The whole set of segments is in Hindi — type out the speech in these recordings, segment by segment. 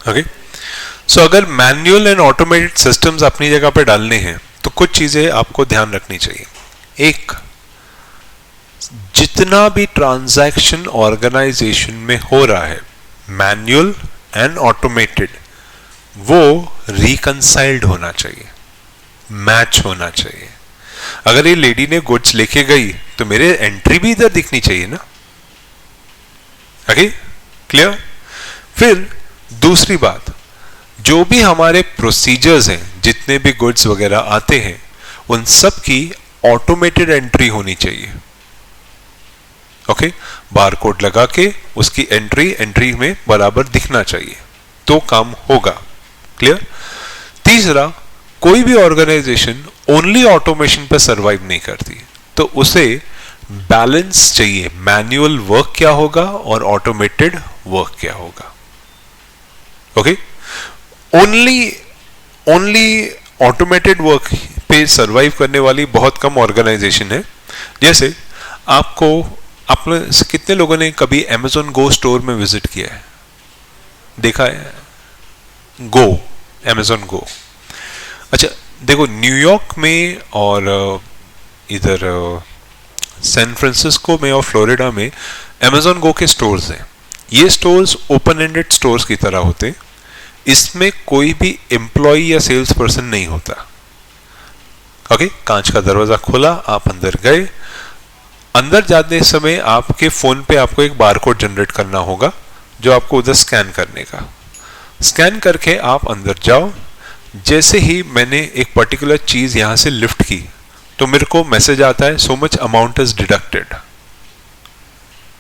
ओके, सो अगर मैनुअल एंड ऑटोमेटेड सिस्टम्स अपनी जगह पे डालने हैं तो कुछ चीजें आपको ध्यान रखनी चाहिए. एक, जितना भी ट्रांजैक्शन ऑर्गेनाइजेशन में हो रहा है मैनुअल एंड ऑटोमेटेड, वो रिकंसाइल्ड होना चाहिए, मैच होना चाहिए. अगर ये लेडी ने गुड्स लेके गई तो मेरे एंट्री भी इधर दिखनी चाहिए ना. Okay, clear. फिर दूसरी बात, जो भी हमारे प्रोसीजर्स हैं, जितने भी गुड्स वगैरह आते हैं, उन सब की ऑटोमेटेड एंट्री होनी चाहिए. ओके, बारकोड लगा के उसकी एंट्री में बराबर दिखना चाहिए, तो काम होगा. क्लियर. तीसरा, कोई भी ऑर्गेनाइजेशन ओनली ऑटोमेशन पर सरवाइव नहीं करती, तो उसे बैलेंस चाहिए. मैनुअल वर्क क्या होगा और ऑटोमेटेड वर्क क्या होगा. ओके, ओनली ऑटोमेटेड वर्क पे सरवाइव करने वाली बहुत कम ऑर्गेनाइजेशन है. जैसे आप में से कितने लोगों ने कभी Amazon Go स्टोर में विजिट किया है, देखा है? Amazon Go. अच्छा देखो, न्यूयॉर्क में और इधर सैन फ्रांसिस्को में और फ्लोरिडा में Amazon Go के स्टोर्स हैं. ये स्टोर्स ओपन एंडेड स्टोर्स की तरह होते. इसमें कोई भी एम्प्लॉय या सेल्स पर्सन नहीं होता. ओके, कांच का दरवाजा खोला, आप अंदर गए. अंदर जाने समय आपके फोन पे आपको एक बारकोड जनरेट करना होगा, जो आपको उधर स्कैन करने का. स्कैन करके आप अंदर जाओ. जैसे ही मैंने एक पर्टिकुलर चीज यहां से लिफ्ट की तो मेरे को मैसेज आता है, so much amount is deducted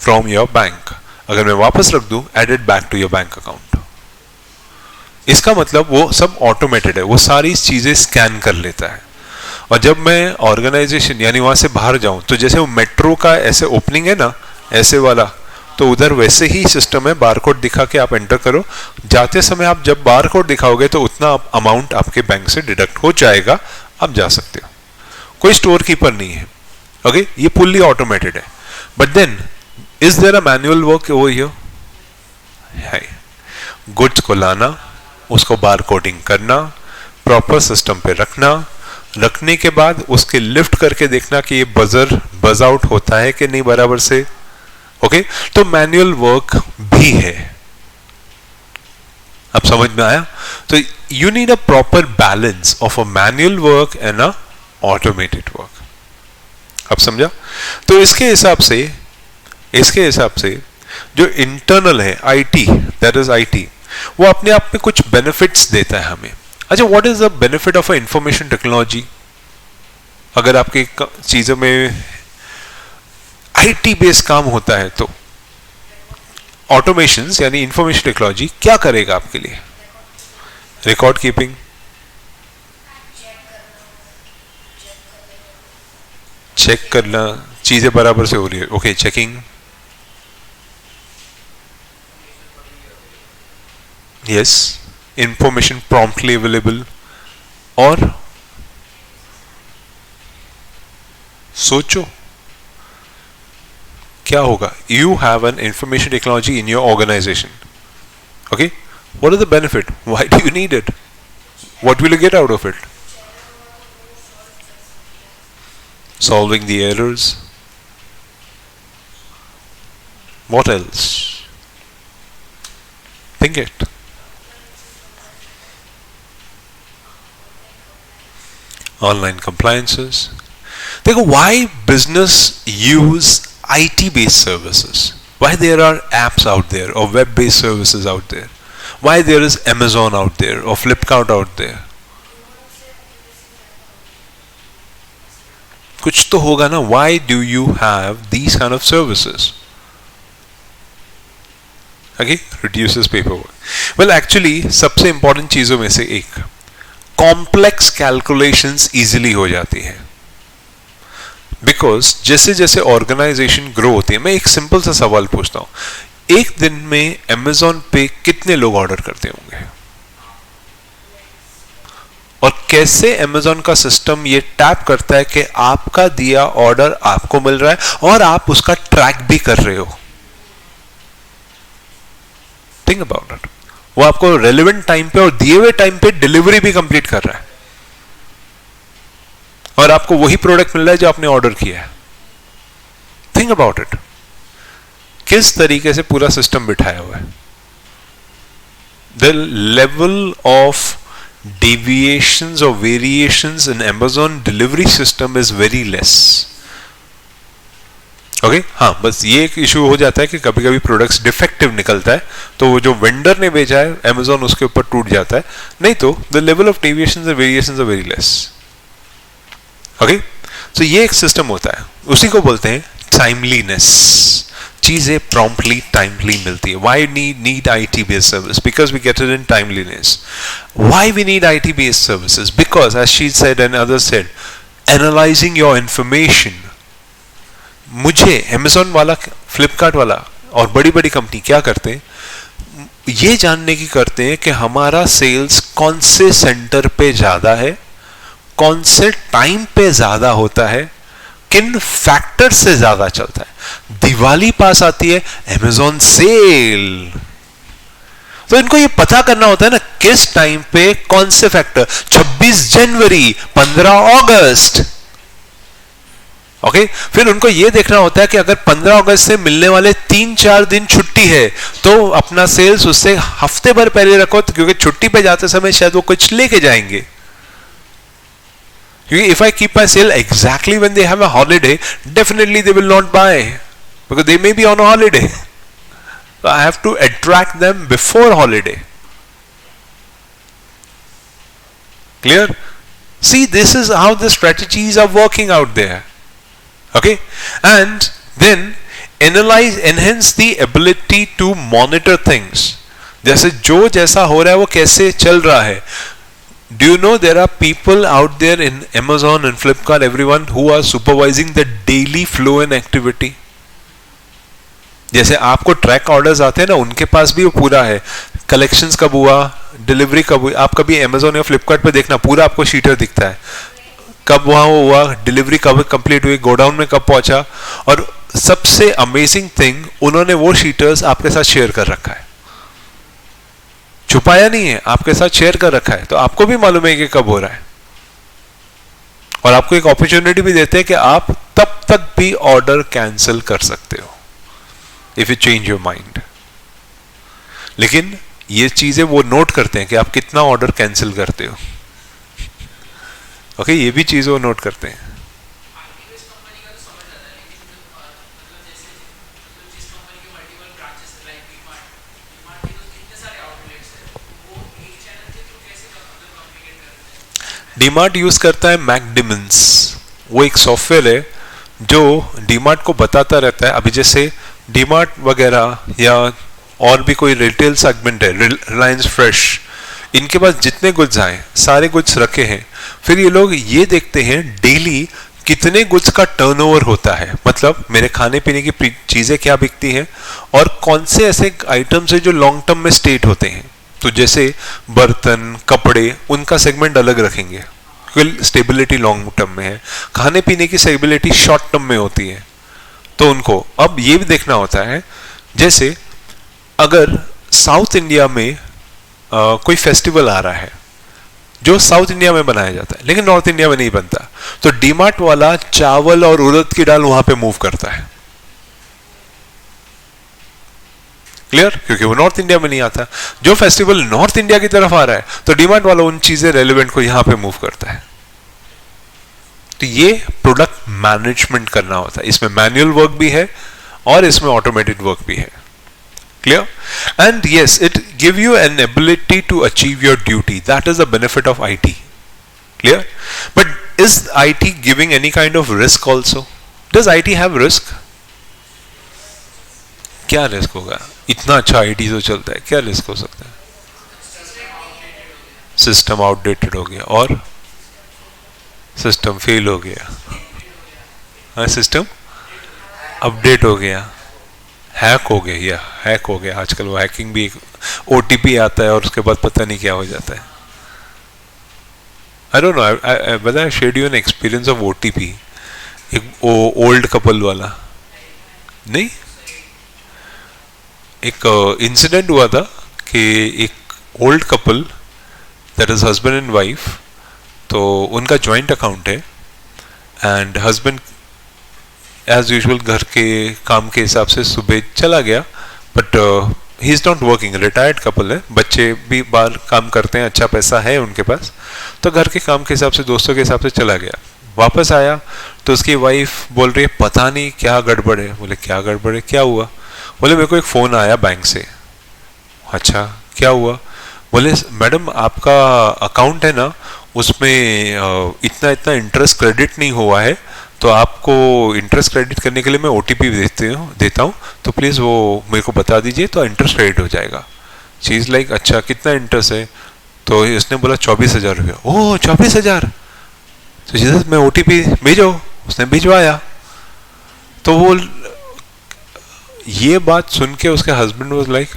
from your bank. अगर मैं वापस रख दूं, added back to your bank account. इसका मतलब वो सब ऑटोमेटेड है, वो सारी चीजें स्कैन कर लेता है. और जब मैं ऑर्गेनाइजेशन यानी वहां से बाहर जाऊं, तो जैसे वो मेट्रो का ऐसे ओपनिंग है ना, ऐसे वाला, तो उधर वैसे ही सिस्टम है. बारकोड दिखा के आप एंटर करो. जाते समय आप जब बारकोड दिखाओगे तो उतना अमाउंट आपके बैंक से डिडक्ट हो जाएगा, आप जा सकते हो. कोई स्टोर कीपर नहीं है. ओके, ये फुल्ली ऑटोमेटेड है. But then is there a manual work over here? है. गुड्स को लाना, उसको बारकोडिंग करना, प्रॉपर सिस्टम पे रखने के बाद उसके लिफ्ट करके देखना कि ये बज आउट होता है कि नहीं बराबर से. ओके, तो मैनुअल वर्क भी है. अब समझ में आया? तो you need a proper balance of a manual work and a automated work. अब समझा? तो इसके हिसाब से जो इंटरनल है आईटी, दैट इज आईटी, वो अपने आप में कुछ बेनिफिट्स देता है हमें. अच्छा, what is the benefit of information technology? अगर आपके चीजों में आईटी बेस्ड काम होता है तो ऑटोमेशन यानी इंफॉर्मेशन टेक्नोलॉजी क्या करेगा आपके लिए? रिकॉर्ड कीपिंग, चेक करना चीजें बराबर से हो रही है. Okay, checking, yes, information promptly available. और सोचो क्या होगा. You have an information technology in your organisation. Okay, what is the benefit? Why do you need it? What will you get out of it? Solving the errors. What else? Think it. Online compliances. देखो, why business use IT-based services? Why there are apps out there or web-based services out there? Why there is Amazon out there or Flipkart out there? कुछ तो होगा ना. Why do you have these kind of services? Okay, reduces paperwork. Well, actually सबसे important चीजों में से एक, complex calculations easily हो जाती है. Because जैसे जैसे organization grow होती है, मैं एक simple सा सवाल पूछता हूँ, एक दिन में Amazon पे कितने लोग ऑर्डर करते होंगे? और कैसे Amazon का सिस्टम ये टैप करता है कि आपका दिया ऑर्डर आपको मिल रहा है और आप उसका ट्रैक भी कर रहे हो? Think about it. वो आपको रेलेवेंट टाइम पे और दिए हुए टाइम पे डिलीवरी भी कंप्लीट कर रहा है, और आपको वही प्रोडक्ट मिल रहा है जो आपने ऑर्डर किया है। थिंक अबाउट इट, किस तरीके से पूरा सिस्टम बिठाया हुआ है। The level of deviations or variations in Amazon delivery system is very less. Okay हाँ, बस ये एक इशू हो जाता है कि कभी कभी प्रोडक्ट्स डिफेक्टिव निकलता है, तो वो जो वेंडर ने भेजा है Amazon उसके ऊपर टूट जाता है, नहीं तो द लेवल ऑफ डेविएशंस और variations are very less. Okay, so ये एक सिस्टम होता है, उसी को बोलते हैं टाइमलीनेस। चीजें प्रॉम्प्टली टाइमली मिलती है। Why need IT based service? Because we get it in timeliness. Why we need IT based services? Because as she said and others said, analyzing your information. मुझे Amazon वाला, Flipkart वाला और बड़ी बड़ी कंपनी क्या करते हैं, ये जानने की करते हैं कि हमारा सेल्स कौन से सेंटर पे ज्यादा है, कौन से टाइम पे ज्यादा होता है, किन फैक्टर से ज्यादा चलता है। दिवाली पास आती है, Amazon सेल, तो इनको ये पता करना होता है ना किस टाइम पे कौन से फैक्टर। 26 जनवरी, 15 अगस्त, ओके। फिर उनको ये देखना होता है कि अगर 15 अगस्त से मिलने वाले 3-4 दिन छुट्टी है तो अपना सेल्स उससे हफ्ते भर पहले रखो, क्योंकि छुट्टी पे जाते समय शायद वो कुछ लेके जाएंगे। If I keep my sale exactly when they have a holiday, definitely they will not buy because they may be on a holiday. So I have to attract them before holiday. Clear? See, this is how the strategies are working out there. Okay? And then enhance the ability to monitor things. जैसे जो जैसा हो रहा है वो कैसे चल रहा है। Do you know there are people out there in Amazon and Flipkart, everyone, who are supervising the daily flow and activity? जैसे आपको ट्रैक ऑर्डर्स आते हैं ना, उनके पास भी वो पूरा है, कलेक्शंस कब हुआ, डिलीवरी कब हुई। आप कभी Amazon या Flipkart पे देखना, पूरा आपको शीटर दिखता है, कब वहां वो हुआ, डिलीवरी कब कंप्लीट हुई, गोडाउन में कब पहुंचा। और सबसे अमेजिंग थिंग, उन्होंने वो शीटर्स आपके साथ शेयर कर रखा है, छुपाया नहीं है, आपके साथ शेयर कर रखा है, तो आपको भी मालूम है कि कब हो रहा है। और आपको एक अपॉर्चुनिटी भी देते हैं कि आप तब तक भी ऑर्डर कैंसिल कर सकते हो if you change your mind. लेकिन ये चीजें वो नोट करते हैं कि आप कितना ऑर्डर कैंसिल करते हो। ओके, ये भी चीज वो नोट करते हैं। डीमार्ट यूज करता है मैकडीमंस, वो एक सॉफ्टवेयर है जो डीमार्ट को बताता रहता है। अभी जैसे डीमार्ट वगैरह या और भी कोई रिटेल सेगमेंट है, रिलायंस फ्रेश, इनके पास जितने गुड्स आए सारे गुड्स रखे हैं। फिर ये लोग ये देखते हैं डेली कितने गुड्स का टर्नओवर होता है, मतलब मेरे खाने पीने की चीजें क्या बिकती हैं और कौन से ऐसे आइटम्स है जो लॉन्ग टर्म में स्टेट होते हैं। तो जैसे बर्तन, कपड़े, उनका सेगमेंट अलग रखेंगे क्योंकि स्टेबिलिटी लॉन्ग टर्म में है, खाने पीने की स्टेबिलिटी शॉर्ट टर्म में होती है। तो उनको अब ये भी देखना होता है, जैसे अगर साउथ इंडिया में कोई फेस्टिवल आ रहा है जो साउथ इंडिया में बनाया जाता है लेकिन नॉर्थ इंडिया में नहीं बनता, तो डीमार्ट वाला चावल और उड़द की दाल वहां पे मूव करता है। क्लियर? क्योंकि वो नॉर्थ इंडिया में नहीं आता। जो फेस्टिवल नॉर्थ इंडिया की तरफ आ रहा है तो डीमार्ट वाला उन चीजें रेलेवेंट को यहां पे मूव करता है। तो ये प्रोडक्ट मैनेजमेंट करना होता है, इसमें मैनुअल वर्क भी है और इसमें ऑटोमेटेड वर्क भी है। Clear? And yes, it give you an ability to achieve your duty, that is the benefit of IT। Clear? But is IT giving any kind of risk also? Does IT have risk? क्या रिस्क होगा? इतना अच्छा IT तो चलता है, क्या रिस्क हो सकता है? सिस्टम आउटडेटेड हो गया और सिस्टम फेल हो गया, हाँ, सिस्टम अपडेट हो गया, हैक हो गया, या हैक हो गया। आजकल वो हैकिंग भी, OTP आता है और उसके बाद पता नहीं क्या हो जाता है। I don't know whether I shared you an experience of OTP, एक ओल्ड कपल वाला नहीं, एक इंसिडेंट हुआ था कि एक old couple, that is husband and wife, तो उनका जॉइंट अकाउंट है एंड हस्बैंड एज यूजुअल घर के काम के हिसाब से सुबह चला गया, but he is not working, retired couple है, बच्चे भी बाहर काम करते हैं, अच्छा पैसा है उनके पास, तो घर के काम के हिसाब से दोस्तों के हिसाब से चला गया। वापस आया तो उसकी वाइफ बोल रही है पता नहीं क्या गड़बड़ है। बोले क्या गड़बड़ है, क्या हुआ? बोले मेरे को एक फ़ोन आया बैंक से। अच्छा क्या हुआ? बोले मैडम आपका अकाउंट है ना, उसमें इतना इतना इंटरेस्ट क्रेडिट नहीं हुआ है, तो आपको इंटरेस्ट क्रेडिट करने के लिए मैं OTP देता हूँ, तो प्लीज़ वो मेरे को बता दीजिए तो इंटरेस्ट क्रेडिट हो जाएगा। चीज़ लाइक अच्छा कितना इंटरेस्ट है? तो इसने बोला 24,000 रुपया। ओह 24,000, तो जी मैं OTP भेजो। उसने भिजवाया। तो वो ये बात सुन के उसके हस्बैंड वाज लाइक,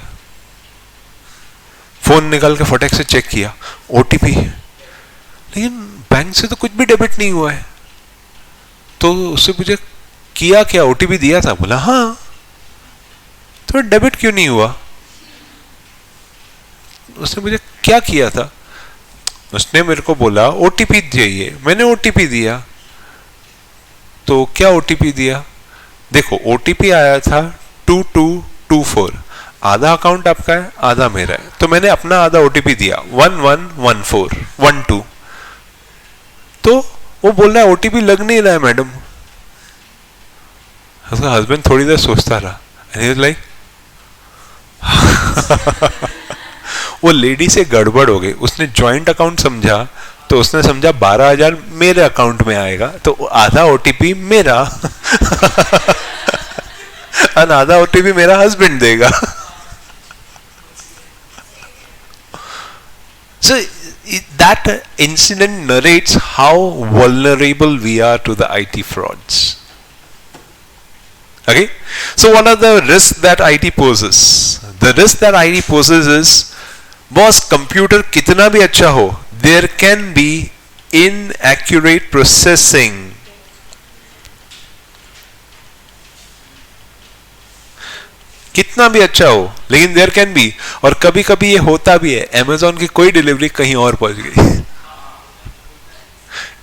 फोन निकाल के फटक से चेक किया, OTP, लेकिन बैंक से तो कुछ भी डेबिट नहीं हुआ है। तो उससे पूछे किया क्या, OTP दिया था? बोला हाँ। तो डेबिट क्यों नहीं हुआ? उसने मुझे क्या किया था? उसने मेरे को बोला OTP चाहिए, मैंने OTP दिया। तो क्या OTP दिया? देखो OTP आया था 2224, आधा अकाउंट आपका है आधा मेरा है, तो मैंने अपना आधा OTP दिया 111412। तो वो बोल रहा है OTP लग नहीं रहा है मैडम। उसका हस्बैंड थोड़ी देर सोचता रहा, लाइक वो लेडी से गड़बड़ हो गई। उसने जॉइंट अकाउंट समझा, तो उसने समझा 12,000 मेरे अकाउंट में आएगा, तो आधा OTP मेरा और आधा OTP मेरा हस्बैंड देगा। So that incident narrates how vulnerable we are to the IT frauds. Okay, so what are the risks that IT poses? The risk that IT poses is, boss computer कितना भी अच्छा हो, there can be inaccurate processing. कितना भी अच्छा हो, लेकिन देयर कैन बी, और कभी कभी ये होता भी है, Amazon की कोई डिलीवरी कहीं और पहुंच गई।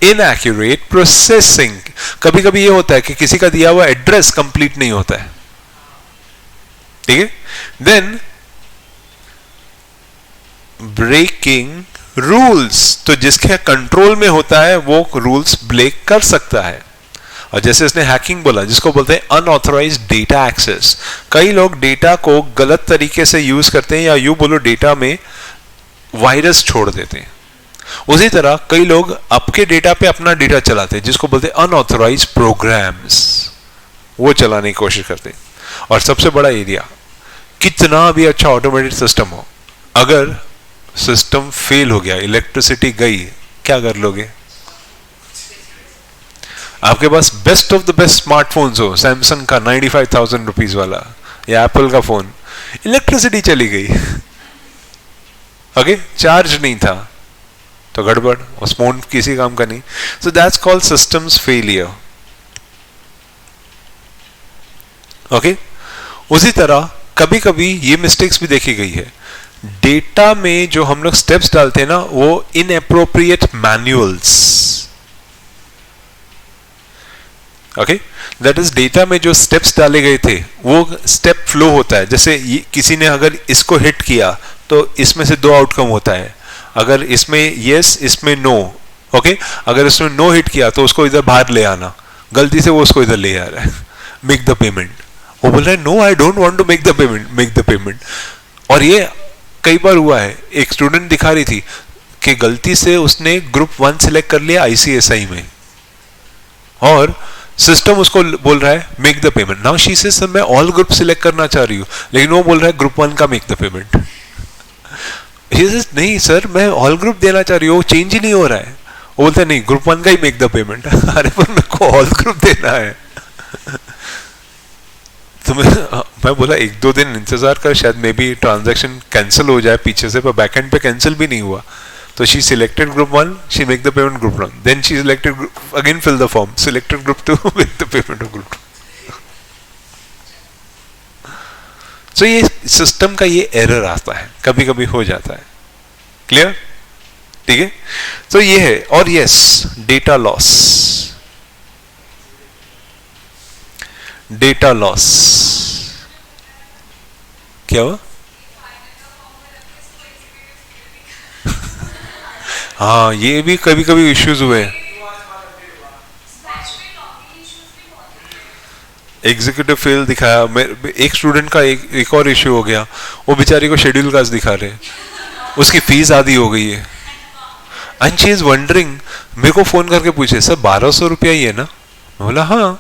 इनएक्यूरेट प्रोसेसिंग, कभी कभी ये होता है कि किसी का दिया हुआ एड्रेस कंप्लीट नहीं होता है, ठीक है। देन ब्रेकिंग रूल्स, तो जिसके कंट्रोल में होता है वो रूल्स ब्रेक कर सकता है। और जैसे इसने हैकिंग बोला, जिसको बोलते हैं अनऑथराइज्ड डेटा एक्सेस, कई लोग डेटा को गलत तरीके से यूज करते हैं, या यूं बोलो डेटा में वायरस छोड़ देते हैं। उसी तरह कई लोग आपके डेटा पे अपना डेटा चलाते हैं, जिसको बोलते हैं अनऑथराइज्ड प्रोग्राम्स, वो चलाने की कोशिश करते हैं। और सबसे बड़ा एरिया, कितना भी अच्छा ऑटोमेटेड सिस्टम हो, अगर सिस्टम फेल हो गया, इलेक्ट्रिसिटी गई, क्या कर लोगे? आपके पास best of the best smartphones हो, सैमसंग का 95,000 रुपीज वाला या एप्पल का फोन, इलेक्ट्रिसिटी चली गई, ओके, चार्ज नहीं था, तो गड़बड़, उस फोन किसी काम का नहीं। So that's called systems failure, okay. उसी तरह कभी कभी ये मिस्टेक्स भी देखी गई है, डेटा में जो हम लोग स्टेप्स डालते हैं ना, वो inappropriate manuals, okay, that is data में जो स्टेप्स डाले गए थे वो स्टेप फ्लो होता है। जैसे किसी ने अगर इसको हिट किया तो इसमें से 2 आउटकम होता है, अगर इसमें यस इसमें नो, ओके, अगर इसमें नो हिट किया तो उसको इधर बाहर ले आना, गलती से वो उसको इधर ले आ रहा है, मेक द पेमेंट, वो बोल रहा है no I don't want to make the payment, make the payment. और ये कई बार हुआ है, एक स्टूडेंट दिखा रही थी कि गलती से उसने ग्रुप 1 सिलेक्ट कर लिया ICSI में, और सिस्टम उसको बोल रहा है make the payment. Now she says मैं ऑल ग्रुप सिलेक्ट करना चाह रही हूँ, लेकिन वो बोल रहा है ग्रुप 1 का make the payment. She says नहीं सर मैं ऑल ग्रुप देना चाह रही हूँ, वो चेंज ही नहीं हो रहा है। वो बोलता है नहीं ग्रुप 1 का ही मेक द पेमेंट। अरे पर मेरे को ऑल ग्रुप देना है। तो मैं बोला 1-2 दिन इंतजार कर, शायद मे बी ट्रांजेक्शन कैंसिल हो जाए पीछे से, पर बैकएंड पे कैंसिल भी नहीं हुआ। So she selected group 1, she make the payment group 1. Then she selected group, again fill the form, selected group 2, make the payment of group 2. So ये सिस्टम का ये एरर आता है, कभी कभी हो जाता है, क्लियर? ठीक है, तो ये है। और yes, data loss, data loss क्या हुआ? हाँ, ये भी कभी कभी इश्यूज हुए हैं। एग्जीक्यूटिव फेल दिखाया, एक स्टूडेंट का एक और इश्यू हो गया, वो बेचारी को शेड्यूल कास्ट दिखा रहे हैं, उसकी फीस आधी हो गई है। एंड शी इज वंडरिंग, मेरे को फोन करके पूछे सर 1200 रुपया ही है ना? मैं बोला हाँ।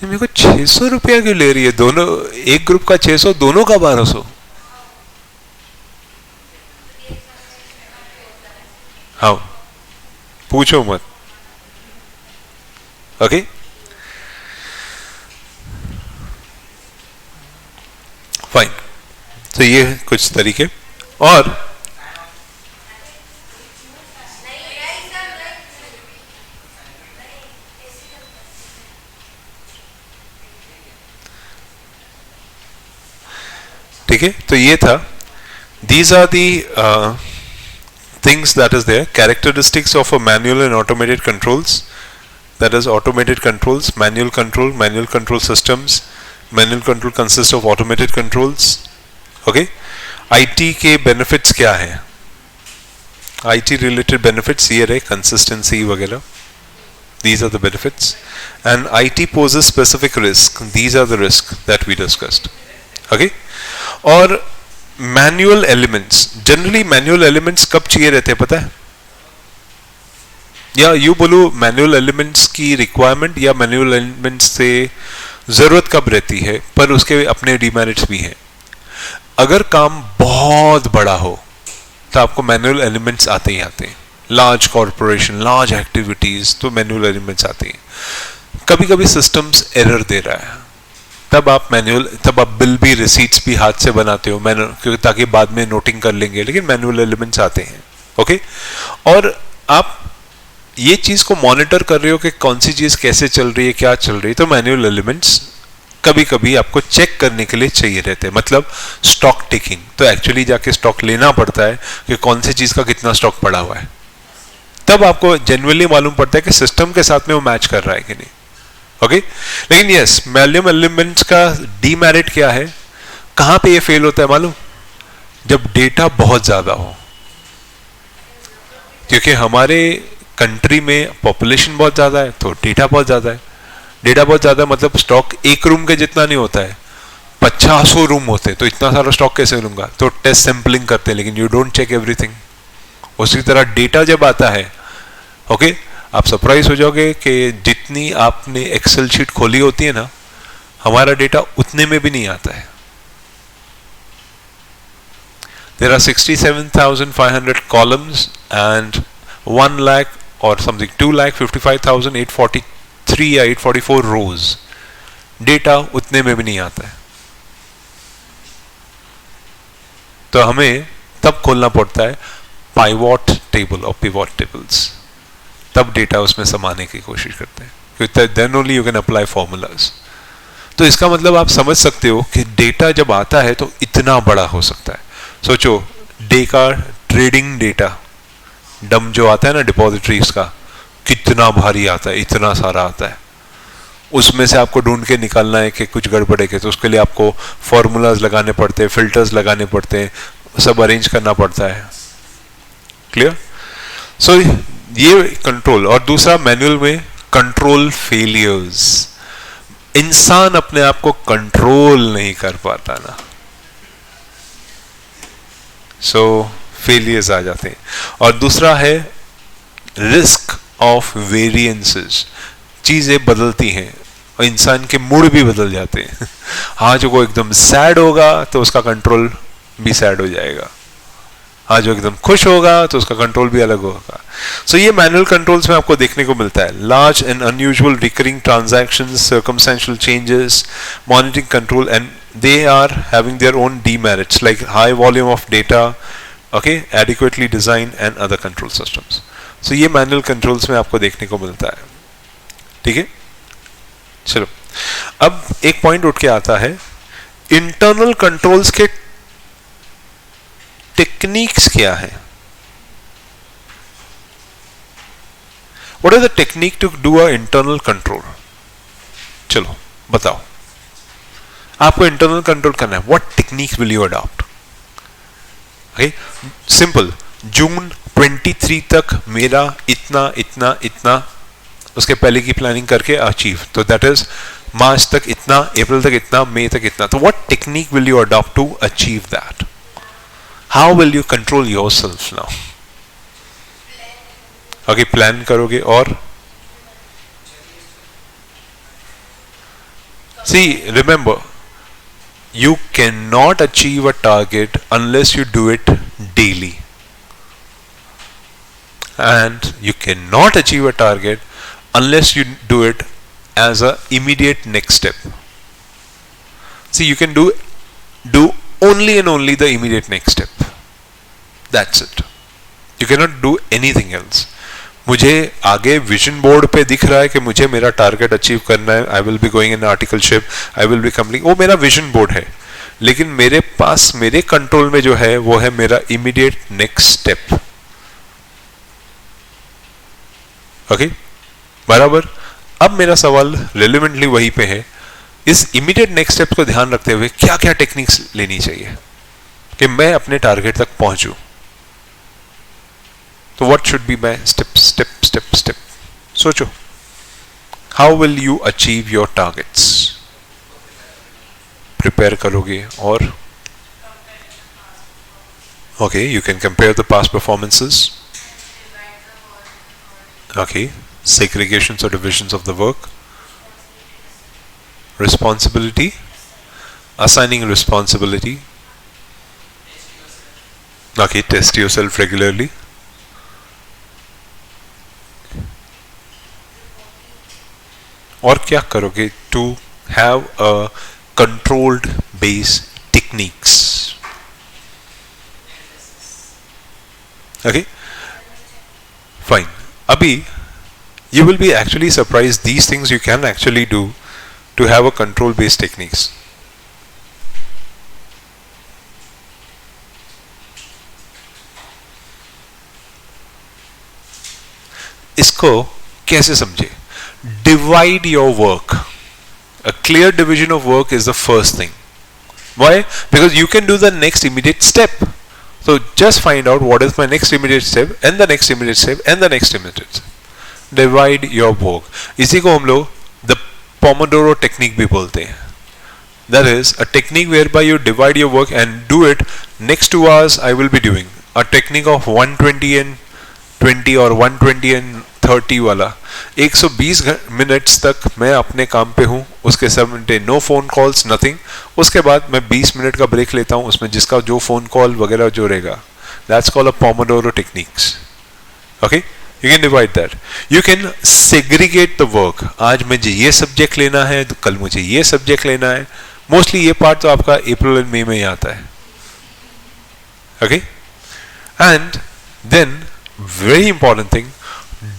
मेरे को 600 रुपया क्यों ले रही है? दोनों, एक ग्रुप का 600, दोनों का 1200। हाँ, पूछो मत। Okay, fine. तो ये कुछ तरीके। और ठीक है, तो ये था, these are the things that is there, characteristics of a manual and automated controls, that is automated controls, manual control systems, manual control consists of automated controls. okay, IT के benefits क्या है? IT related benefits ये रहे, consistency वगैरह, these are the benefits. And IT poses specific risk, these are the risks that we discussed. okay, और manual elements, generally manual elements कब चाहिए रहते हैं पता है? या यू बोलो मैनुअल एलिमेंट्स की रिक्वायरमेंट या मैनुअल एलिमेंट्स से जरूरत कब रहती है, पर उसके अपने डिमेरिट्स भी हैं। अगर काम बहुत बड़ा हो तो आपको मैनुअल एलिमेंट्स आते ही आते हैं। लार्ज कॉरपोरेशन, लार्ज एक्टिविटीज, तो मैनुअल एलिमेंट्स आते हैं। कभी कभी सिस्टम्स एरर दे रहा है, तब आप बिल भी, रिसीट्स भी हाथ से बनाते हो मैनुअल, ताकि बाद में नोटिंग कर लेंगे, लेकिन मैनुअल एलिमेंट्स आते हैं। ओके, और आप ये चीज को मॉनिटर कर रहे हो कि कौन सी चीज कैसे चल रही है, क्या चल रही है, तो मैनुअल एलिमेंट्स कभी कभी आपको चेक करने के लिए चाहिए रहते हैं। मतलब स्टॉक टेकिंग, तो एक्चुअली जाके स्टॉक लेना पड़ता है कि कौन सी चीज का कितना स्टॉक पड़ा हुआ है, तब आपको जेन्युइनली मालूम पड़ता है कि सिस्टम के साथ में वो मैच कर रहा है कि नहीं। ओके, लेकिन यस, मैनुअल एलिमेंट्स का डीमेरिट क्या है, कहां पे ये फेल होता है मालूम? जब डेटा बहुत ज्यादा हो, क्योंकि हमारे कंट्री में पॉपुलेशन बहुत ज्यादा है तो डेटा बहुत ज्यादा है। डेटा बहुत ज्यादा मतलब स्टॉक एक रूम के जितना नहीं होता है, 50 रूम होते, तो इतना सारा स्टॉक कैसे लूंगा? तो टेस्ट सैंपलिंग करते हैं, लेकिन यू डोंट चेक एवरीथिंग। उसी तरह डेटा जब आता है, ओके, आप सरप्राइज हो जाओगे कि जितनी आपने एक्सेल शीट खोली होती है ना, हमारा डेटा उतने में भी नहीं आता है। There are 67,500 columns and 1 lakh or something 2,55,843 या 844 rows. डेटा उतने में भी नहीं आता है, तो हमें तब खोलना पड़ता है पाइवॉट टेबल और पिवॉट टेबल्स, तब डेटा उसमें समाने की कोशिश करते हैं, क्योंकि then only you can apply formulas. तो इसका मतलब आप समझ सकते हो कि डेटा जब आता है तो इतना बड़ा हो सकता है। सोचो, डे का ट्रेडिंग डेटा, डम जो आता है ना डिपॉजिटरीज का, कितना भारी आता है, इतना सारा आता है। उसमें से आपको ढूंढ के निकालना है कि कुछ गड़बड़े के, तो उसके लिए आपको फॉर्मूलाज लगाने पड़ते हैं, फिल्टर्स लगाने पड़ते हैं, सब अरेंज करना पड़ता है। क्लियर? सो ये कंट्रोल। और दूसरा, मैनुअल में कंट्रोल फेलियर्स, इंसान अपने आप को कंट्रोल नहीं कर पाता ना, सो फेलियर्स आ जाते हैं। और दूसरा है रिस्क ऑफ वेरिएंसेस, चीजें बदलती हैं और इंसान के मूड भी बदल जाते हैं। आज वो एकदम सैड होगा तो उसका कंट्रोल भी सैड हो जाएगा, आज जो एकदम खुश होगा तो उसका कंट्रोल भी अलग होगा। सो ये मैनुअल कंट्रोल्स में आपको देखने को मिलता है। Large and unusual recurring transactions, circumstantial changes, monitoring control, and they are having their own demerits like high volume of data, okay, adequately designed and other control systems. So ये manual controls में आपको देखने को मिलता है। ठीक है, चलो अब एक पॉइंट उठ के आता है, इंटरनल कंट्रोल्स के टेक्निक्स क्या है। What is the technique to do a internal control? चलो बताओ, आपको इंटरनल कंट्रोल करना है. What techniques will you adopt? Okay, simple. जून 23 तक मेरा इतना इतना इतना, उसके पहले की प्लानिंग करके अचीव. तो दैट इज मार्च तक इतना, अप्रैल तक इतना, मई तक इतना. तो what technique will you adopt to achieve that? How will you control yourself now? Okay, plan करोगे. और see remember, you cannot achieve a target unless you do it daily, and you cannot achieve a target unless you do it as a immediate next step. See, you can do only and only the immediate next step. That's it. You cannot do anything else. मुझे आगे विजन बोर्ड पे दिख रहा है कि मुझे मेरा टारगेट अचीव करना है. I will be going in articleship, I will be complete. वो मेरा विजन बोर्ड है, लेकिन मेरे पास मेरे कंट्रोल में जो है वो है मेरा इमीडिएट नेक्स्ट स्टेप. ओके, बराबर. अब मेरा सवाल रिलेवेंटली वहीं पे है. इस इमीडिएट नेक्स्ट स्टेप को ध्यान रखते हुए क्या क्या टेक्निक्स लेनी चाहिए कि मैं अपने टारगेट तक पहुंचूं? तो what should be my step step step step? सोचो, how will you achieve your targets? Prepare करोगे. और okay, you can compare the past performances. Okay, segregations or divisions of the work. Responsibility, assigning responsibility. Okay, test yourself regularly. और क्या करोगे to have a controlled base techniques? Okay, fine. Abhi you will be actually surprised these things you can actually do to have a control based techniques. इसको कैसे समझे? Divide your work. A clear division of work is the first thing. Why? Because you can do the next immediate step. So just find out what is my next immediate step, and the next immediate step, and the next immediate step. Divide your work. इसी को हम लोग the Pomodoro technique भी बोलते हैं. That is a technique whereby you divide your work and do it. Next 2 hours I will be doing a technique of 120 and 20 और 120 and 30 वाला. 120 मिनट्स तक मैं अपने काम पे हूँ. उसके समय नो फोन कॉल्स, नथिंग. उसके बाद मैं 20 मिनट का ब्रेक लेता हूँ, उसमें जिसका जो फोन कॉल वगैरह जो रहेगा. That's called a Pomodoro techniques. Okay, you can divide that. You can segregate the work. आज मुझे ये सब्जेक्ट लेना है, तो कल मुझे ये सब्जेक्ट लेना है. मोस्टली ये पार्ट तो आपका अप्रैल एंड मई में ही आता है. Okay, and then very important thing,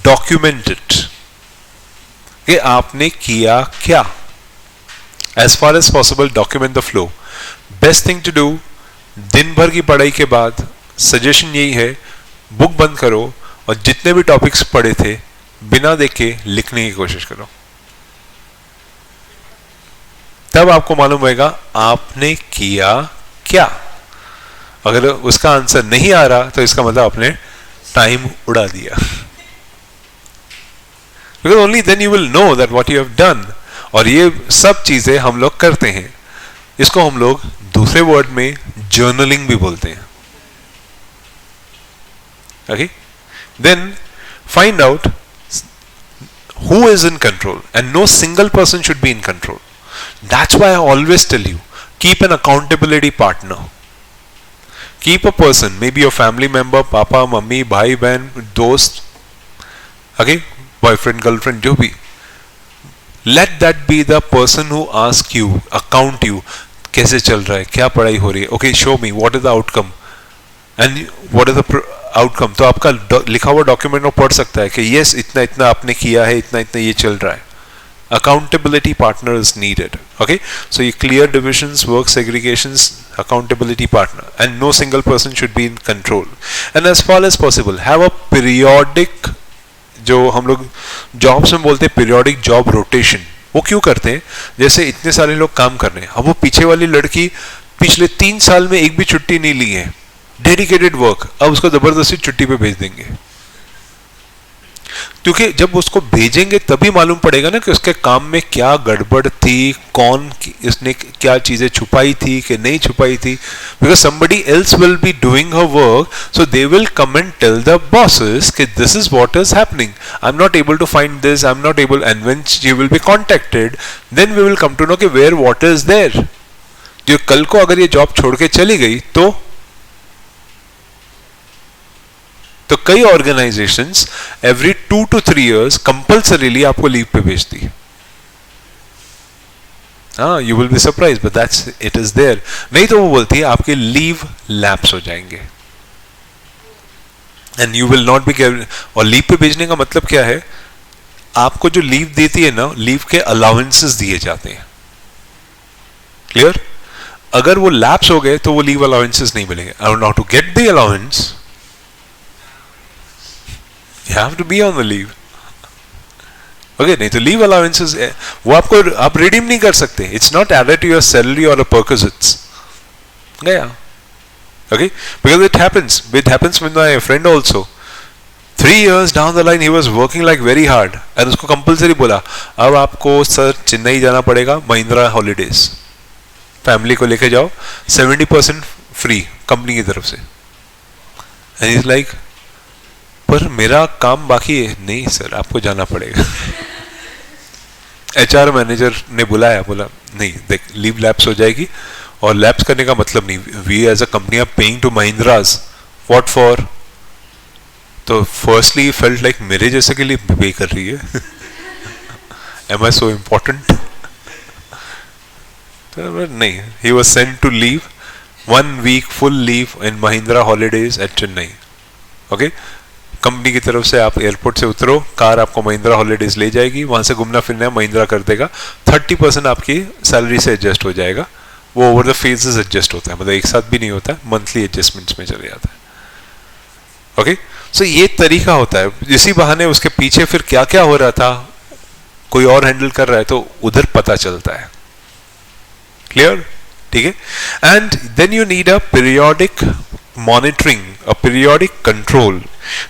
document it कि आपने किया क्या. As far as possible document the flow. Best thing to do, दिन भर की पढ़ाई के बाद सजेशन यही है, बुक बंद करो और जितने भी टॉपिक्स पढ़े थे बिना देखे लिखने की कोशिश करो. तब आपको मालूम होगा आपने किया क्या. अगर उसका आंसर नहीं आ रहा तो इसका मतलब आपने टाइम उड़ा दिया. Because only then you will know that what you have done. और ये सब चीजें हम लोग करते हैं. इसको हम लोग दूसरे वर्ड में जर्नलिंग भी बोलते हैं. Okay? Then find out who is in control, and no single person should be in control. That's why I always tell you, keep an accountability partner. Keep a person, maybe your family member, papa, mummy, bhai, बहन, दोस्त, okay, boyfriend, girlfriend, जो भी. Let that be the person who asks you, account you, कैसे चल रहा है, क्या पढ़ाई हो रही है. Okay, show me what is the outcome and what is the outcome. तो आपका लिखा हुआ डॉक्यूमेंट में पढ़ सकता है कि yes, इतना इतना आपने किया है, इतना इतना ये चल रहा है. Accountability partner is needed. Okay, so you clear divisions, work segregations, accountability partner, and no single person should be in control. And as far as possible, have a periodic जो हम लोग जॉब्स में बोलते हैं पीरियोडिक जॉब रोटेशन, वो क्यों करते हैं? जैसे इतने सारे लोग काम कर रहे हैं, अब वो पीछे वाली लड़की पिछले 3 साल में एक भी छुट्टी नहीं ली है, डेडिकेटेड वर्क, अब उसको जबरदस्ती छुट्टी पे भेज देंगे, क्योंकि जब उसको भेजेंगे तभी मालूम पड़ेगा ना कि उसके काम में क्या गड़बड़ थी, कौन इसने क्या चीजें छुपाई थी कि नहीं छुपाई थी, because somebody else will be doing her work, so they will come and tell the bosses कि this is what is happening, I'm not able to find this, I'm not able, and when she will be contacted, then we will come to know कि where what is there. जो कल को अगर ये जॉब छोड़ के चली गई तो कई organisations every 2 to 3 years compulsorily आपको लीव पे भेजती है. हाँ, you will be surprise but that's it is there. नहीं तो वो बोलती है आपके लीव लैप्स हो जाएंगे and you will not be. और लीव पे भेजने का मतलब क्या है? आपको जो लीव देती है ना, लीव के अलाउंसेस दिए जाते हैं. क्लियर? अगर वो लैप्स हो गए तो वो लीव अलाउंसेस नहीं मिलेंगे. I want to get the allowance, you have to be on the leave. Okay, नहीं तो लीव अलाउंसेस वो आप रिडीम नहीं कर सकते. It's not added to your salary और परक्विजिट्स. गया. Okay, because it happens with my friend also. 3 years down the line he was working like very hard and उसको कंपल्सरी बोला अब आपको सर चेन्नई जाना पड़ेगा, महिंद्रा हॉलीडेज, फैमिली को लेके जाओ, 70% फ्री कंपनी की तरफ से. एंड इज लाइक पर मेरा काम बाकी है. नहीं सर, आपको जाना पड़ेगा. एचआर मैनेजर ने बुलाया, बोला नहीं देख लीव लैप्स हो जाएगी, और लैप्स करने का मतलब नहीं, we as a company are paying to Mahindras. What for? तो फर्स्टली फेल्ट लाइक मेरे जैसे के लिए पे कर रही है. Am I so important? नहीं, he was sent to leave 1 week full leave in Mahindra holidays at Chennai. Okay, company की तरफ से आप एयरपोर्ट से उतरो, कार आपको महिंद्रा हॉलीडेज ले जाएगी, वहां से घूमना फिरना है महिंद्रा कर देगा, 30% आपकी सैलरी से एडजस्ट हो जाएगा. वो ओवर द फेजेस एडजस्ट होता है, मतलब एक साथ भी नहीं होता है, मंथली एडजस्टमेंट्स में चले जाता है. ओके, सो ये तरीका होता है. इसी बहाने उसके पीछे फिर क्या क्या हो रहा था, कोई और हैंडल कर रहा है तो उधर पता चलता है. क्लियर? ठीक है. And then you need a periodic monitoring, a periodic control.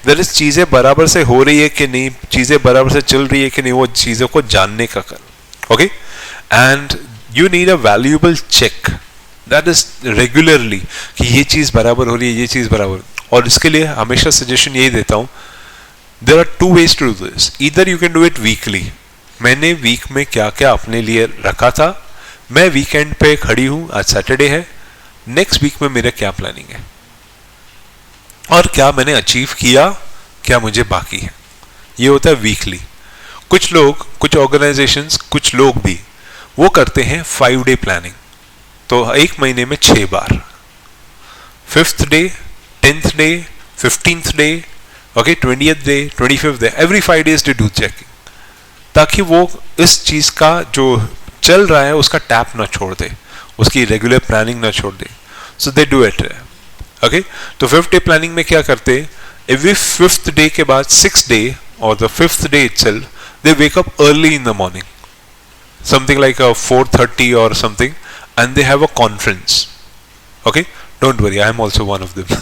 There is चीजें बराबर से हो रही है कि नहीं, चीजें बराबर से चल रही है कि नहीं, वो चीजों को जानने का कर. Okay, and you need a valuable check that is regularly कि ये चीज बराबर हो रही है, ये चीज बराबर. और इसके लिए हमेशा सजेशन यही देता हूं, there are 2 ways to do this. Either you can do it weekly. मैंने वीक में क्या क्या अपने लिए रखा था, मैं वीकेंड पे खड़ी हूं, आज सैटरडे है, नेक्स्ट वीक में मेरा क्या प्लानिंग है और क्या मैंने अचीव किया, क्या मुझे बाकी है. ये होता है वीकली. कुछ लोग, कुछ ऑर्गेनाइजेशंस, कुछ लोग भी वो करते हैं 5 day प्लानिंग. तो एक महीने में 6 बार, 5th day, 10th day, 15th day, okay, 20th day, 25th day, every 5 days they do checking, ताकि वो इस चीज का जो चल रहा है उसका टैप ना छोड़ दे, उसकी रेगुलर प्लानिंग ना छोड़ दे. सो दे डू इट. ओके, तो 5th डे प्लानिंग में क्या करते हैं, एवरी 5th डे के बाद 6th डे और the 5th day itself they wake up early in the morning, something like 4:30 और something, and they have a conference. Okay, don't worry, I am also one of them.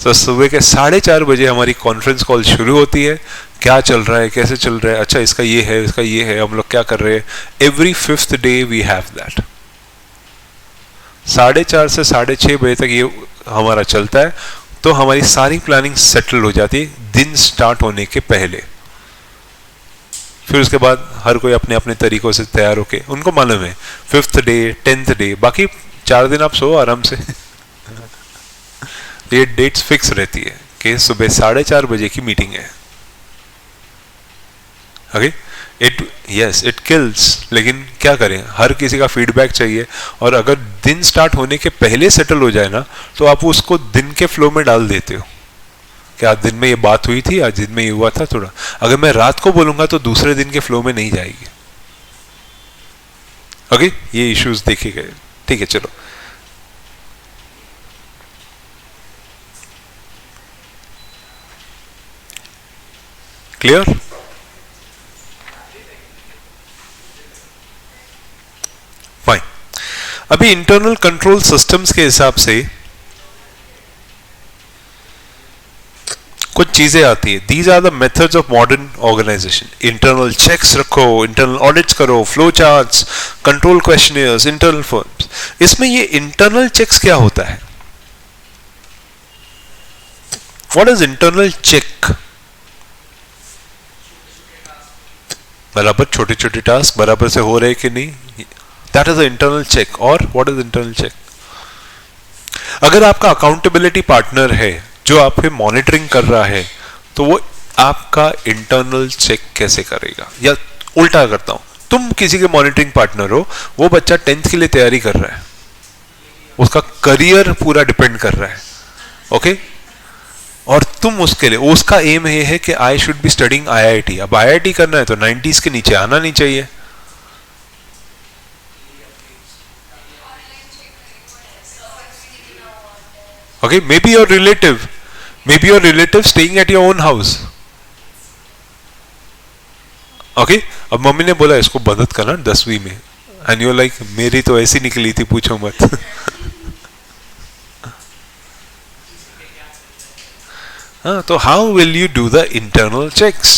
तो सुबह के 4:30 बजे हमारी कॉन्फ्रेंस कॉल शुरू होती है. क्या चल रहा है, कैसे चल रहा है, अच्छा इसका ये है, इसका ये है, हम लोग क्या कर रहे हैं. Every 5th day we have that. 4:30 से 6:30 बजे तक ये हमारा चलता है. तो हमारी सारी प्लानिंग सेटल हो जाती है दिन स्टार्ट होने के पहले. फिर उसके बाद हर कोई अपने अपने तरीकों से तैयार होके, उनको मालूम है 5th डे, 10th डे, बाकी 4 दिन आप सो आराम से. ये डेट्स फिक्स रहती है कि सुबह 4:30 बजे की मीटिंग है. ओके, इट किल्स, लेकिन क्या करें, हर किसी का फीडबैक चाहिए. और अगर दिन स्टार्ट होने के पहले सेटल हो जाए ना, तो आप उसको दिन के फ्लो में डाल देते हो कि आज दिन में ये बात हुई थी, आज दिन में ये हुआ था थोड़ा. अगर मैं रात को बोलूंगा तो दूसरे दिन के फ्लो में नहीं जाएगी. ओके, ये इश्यूज देखे गए. ठीक है, चलो. क्लियर? फाइन. अभी इंटरनल कंट्रोल सिस्टम्स के हिसाब से कुछ चीजें आती है. These are the methods of modern organisation. Internal checks रखो, इंटरनल ऑडिट्स करो, flow charts, control questionnaires, internal forms. इसमें ये इंटरनल चेक्स क्या होता है? What is internal check? बराबर छोटे छोटे टास्क बराबर से हो रहे कि नहीं, that is the internal check. और व्हाट इज इंटरनल चेक? अगर आपका अकाउंटेबिलिटी पार्टनर है जो आपके मॉनिटरिंग कर रहा है, तो वो आपका इंटरनल चेक कैसे करेगा? या उल्टा करता हूं, तुम किसी के मॉनिटरिंग पार्टनर हो, वो बच्चा 10th के लिए तैयारी कर रहा है, उसका करियर पूरा डिपेंड कर रहा है, ओके? और तुम उसके लिए, उसका एम ये है कि I should be studying IIT. अब आईआईटी करना है तो 90s के नीचे आना नहीं चाहिए. Okay, maybe your relative staying at your own house. Okay, अब मम्मी ने बोला इसको मदद करना 10वीं में, एंड यू लाइक मेरी तो ऐसी निकली थी पूछो मत. हाँ, तो how will you do the internal checks?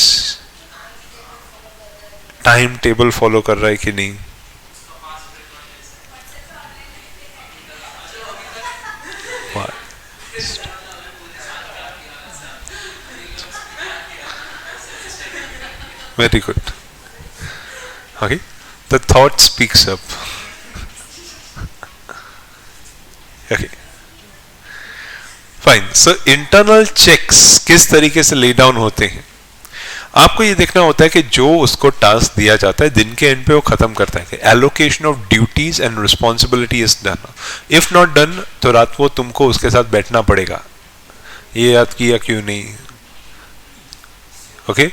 Time table follow कर रहा है कि नहीं? Very good. Okay, the thought speaks up. Okay, fine. So internal checks किस तरीके से ले डाउन होते हैं? आपको ये देखना होता है कि जो उसको टास्क दिया जाता है दिन के एंड पे वो खत्म करता है कि allocation of duties and responsibility is done. If not done तो रात को तुमको उसके साथ बैठना पड़ेगा, ये याद किया क्यों नहीं? ओके,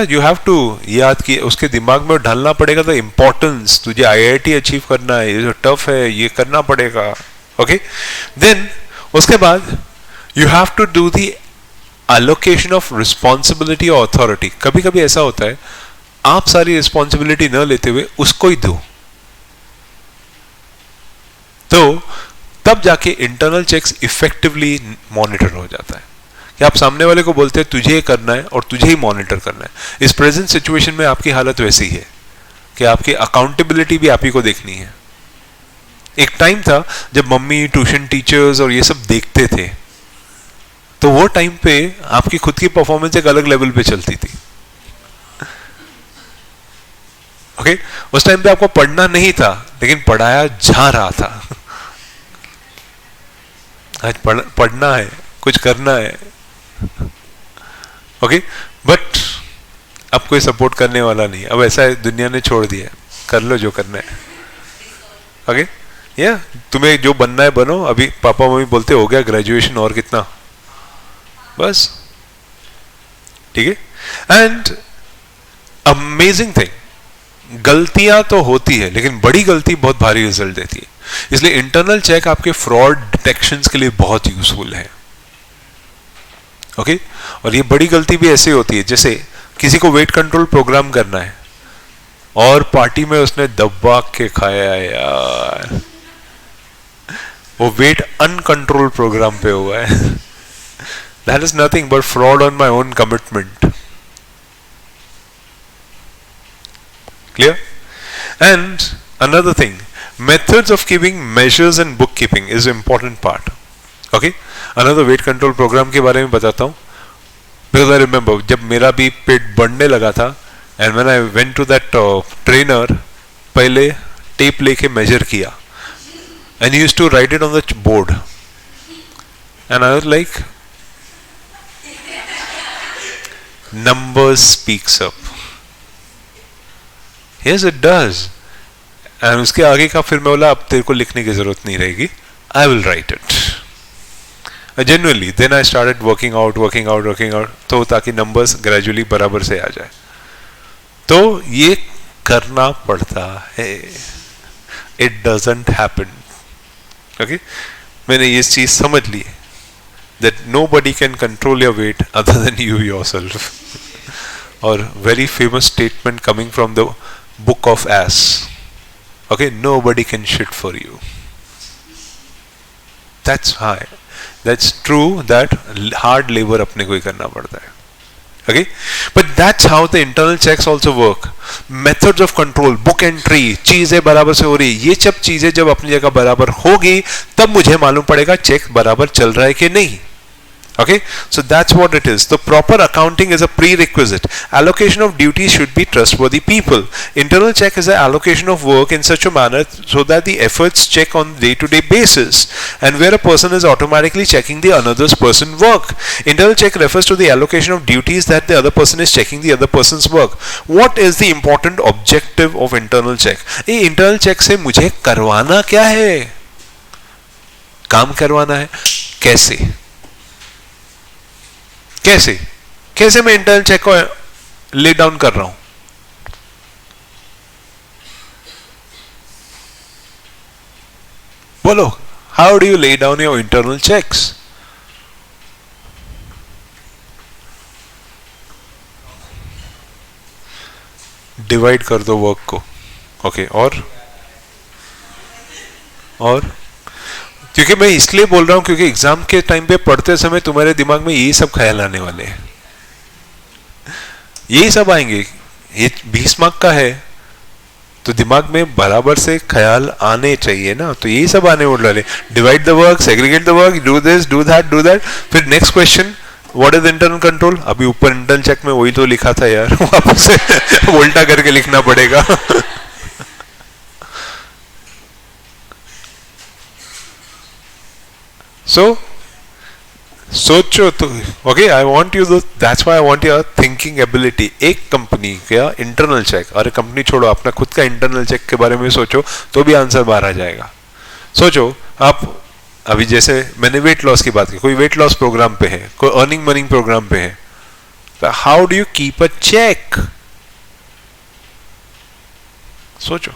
यू हैव टू याद किया, उसके दिमाग में ढलना पड़ेगा द इम्पोर्टेंस. तुझे आईआईटी अचीव करना है, ये जो टफ है ये करना पड़ेगा. ओके, देन उसके बाद you have to do the allocation of responsibility or authority. कभी कभी ऐसा होता है आप सारी रिस्पॉन्सिबिलिटी न लेते हुए उसको ही दो, तो तब जाके इंटरनल चेक्स इफेक्टिवली मॉनिटर हो जाता है कि आप सामने वाले को बोलते हैं तुझे ये करना है और तुझे ही मॉनिटर करना है. इस प्रेजेंट सिचुएशन में आपकी हालत वैसी है कि आपकी अकाउंटेबिलिटी भी आप ही को देखनी है. एक टाइम था जब मम्मी, ट्यूशन टीचर्स और ये सब देखते थे, तो वो टाइम पे आपकी खुद की परफॉर्मेंस एक अलग लेवल पे चलती थी. ओके, उस टाइम पे आपको पढ़ना नहीं था लेकिन पढ़ाया जा रहा था. आज पढ़ना है, कुछ करना है. ओके, बट अब कोई सपोर्ट करने वाला नहीं. अब ऐसा है, दुनिया ने छोड़ दिया, कर लो जो करना है. ओके, या तुम्हें जो बनना है बनो. अभी पापा मम्मी बोलते हो गया ग्रेजुएशन, और कितना, बस. ठीक है. एंड अमेजिंग थिंग, गलतियां तो होती है लेकिन बड़ी गलती बहुत भारी रिजल्ट देती है. इसलिए इंटरनल चेक आपके फ्रॉड डिटेक्शंस के लिए बहुत यूजफुल है. ओके, और ये बड़ी गलती भी ऐसे होती है जैसे किसी को वेट कंट्रोल प्रोग्राम करना है और पार्टी में उसने दबा के खाया यार, वो वेट अनकंट्रोल प्रोग्राम पे हुआ है. That is nothing but fraud on my own commitment. Clear? And another thing, methods of keeping measures and bookkeeping is an important part. Okay? Another weight control program के बारे में बताता हूँ. Because I remember जब मेरा भी पेट बढ़ने लगा था, and when I went to that trainer, पहले टेप लेके measure किया, and he used to write it on the board, and I was like, numbers speaks up. Yes, it does. And उसके आगे का फिर मैं बोला अब तेरे को लिखने की जरूरत नहीं रहेगी, I will write it. Genuinely, then I started working out, तो ताकि numbers gradually बराबर से आ जाए. तो ये करना पड़ता है. It doesn't happen. Okay? मैंने ये चीज समझ ली that nobody can control your weight other than you yourself. और very famous statement coming from the book of As. Okay, nobody can shit for you. That's high. That's true that hard labor अपने को ही करना पड़ता है. Okay, but that's how the internal checks also work. Methods of control, book entry, चीजें बराबर से हो रही, ये सब चीजें जब अपनी जगह बराबर होगी तब मुझे मालूम पड़ेगा चेक बराबर चल रहा है कि नहीं. Okay, so that's what it is. The proper accounting is a prerequisite. Allocation of duties should be trustworthy people. Internal check is the allocation of work in such a manner so that the efforts check on day-to-day basis, and where a person is automatically checking the another's person work. Internal check refers to the allocation of duties that the other person is checking the other person's work. What is the important objective of internal check? ये internal check से मुझे करवाना क्या है? काम करवाना है. कैसे? कैसे कैसे मैं इंटरनल चेक को ले डाउन कर रहा हूं? बोलो, how do you lay down your internal checks? Divide कर दो वर्क को. ओके, और क्योंकि मैं इसलिए बोल रहा हूं क्योंकि एग्जाम के टाइम पे पढ़ते समय तुम्हारे दिमाग में यही सब ख्याल आने वाले हैं. यही सब आएंगे. ये 20 मार्क का है तो दिमाग में बराबर से ख्याल आने चाहिए ना. तो यही सब आने वाले. Divide the work, segregate the work, do this, do that. फिर next question, what is internal control? अभी ऊपर इंटरनल चेक में वही तो लिखा था यार, वापस से उल्टा करके लिखना पड़ेगा. So, सोचो तो. Okay, I want you, that's why I want your thinking ability. एक कंपनी का इंटरनल चेक, अरे कंपनी छोड़ो, अपना खुद का इंटरनल चेक के बारे में सोचो तो भी आंसर बाहर आ जाएगा. सोचो आप, अभी जैसे मैंने वेट लॉस की बात की, कोई वेट लॉस प्रोग्राम पे है, कोई अर्निंग मनी प्रोग्राम पे है, तो how do you keep a check? सोचो.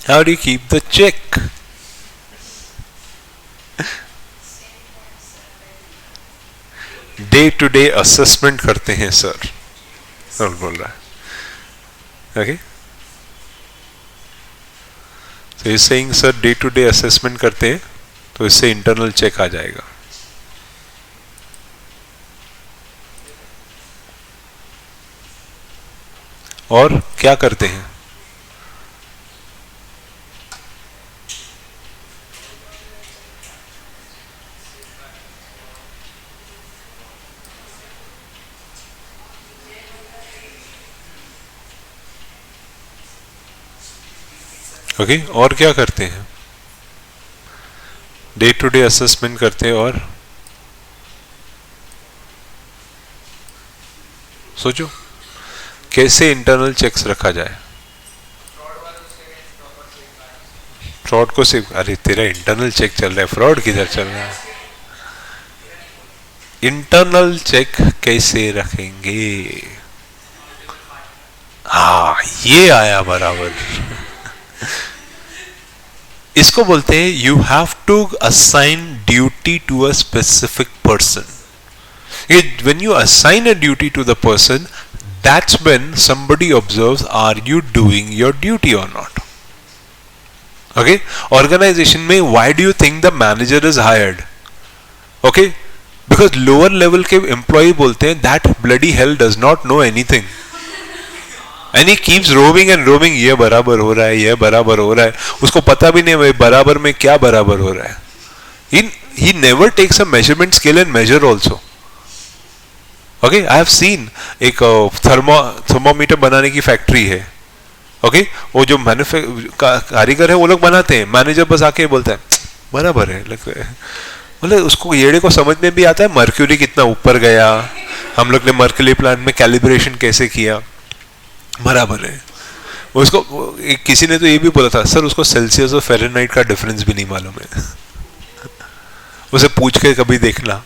How do you keep the check? Day to day assessment करते हैं सर. सर बोल रहा है. ओके, तो is saying sir day to day assessment करते हैं तो इससे इंटरनल चेक आ जाएगा. और क्या करते हैं? ओके, और क्या करते हैं? डे टू डे असेसमेंट करते हैं. और सोचो कैसे इंटरनल चेक्स रखा जाए. फ्रॉड को सेव. अरे तेरा इंटरनल चेक चल रहा है, फ्रॉड किधर चल रहा है? इंटरनल चेक कैसे रखेंगे? हाँ, ये आया बराबर. इसको बोलते हैं you have to assign duty to a specific person. When you assign a duty to the person, that's when somebody observes are you doing your duty और नॉट. ओके, ऑर्गेनाइजेशन में why do you think the manager is hired? Okay, because lower level के एम्प्लॉय बोलते हैं that bloody hell does not know anything and he keeps roaming and roaming. ये बराबर हो रहा है, ये बराबर हो रहा है, उसको पता भी नहीं है बराबर में क्या बराबर हो रहा है. he never takes a measurement scale and measure also. okay, I have seen एक थर्मोमीटर बनाने की फैक्ट्री है. okay, वो जो कारीगर है वो लोग बनाते हैं, मैनेजर बस आके बोलता है बराबर है. मतलब उसको येड़े को समझ में भी आता है मर्क्यूरी कितना ऊपर गया, हम लोग ने मर्क्यूरी प्लांट में कैलिब्रेशन कैसे किया, बराबर है. उसको किसी ने तो ये भी बोला था सर उसको सेल्सियस और फ़ारेनहाइट का डिफरेंस भी नहीं मालूम है. उसे पूछ के कभी देखना.